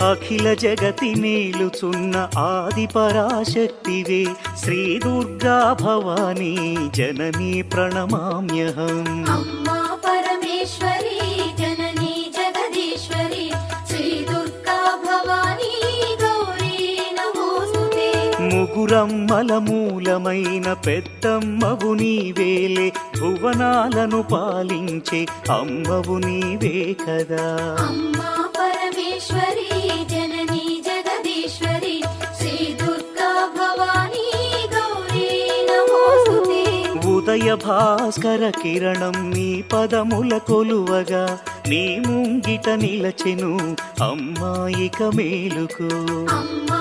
అఖిల జగతి నేలుచున్న ఆది పరాశక్తివే శ్రీ దుర్గా భవానీ జననీ ప్రణమామ్యహం. అమ్మా పరమేశ్వరి జననీ జగదీశ్వరి శ్రీ దుర్గా భవానీ గౌరీ నమోస్తుతే. ముగురమ్మల మూలమైన పెద్దమ్మవు నీవేలే, భువనాలను పాలించే అమ్మవు నీవే కదా. అమ్మా పరమేశ్వరి జననీ జగదీశ్వరి శ్రీ దుర్గా భవానీ గౌరీ నమోస్తుతే. ఉదయ భాస్కర కిరణం నీ పదముల కొలువగా, నీ ముంగిట నిలచెను అమ్మాయిక మేలుకు. అమ్మా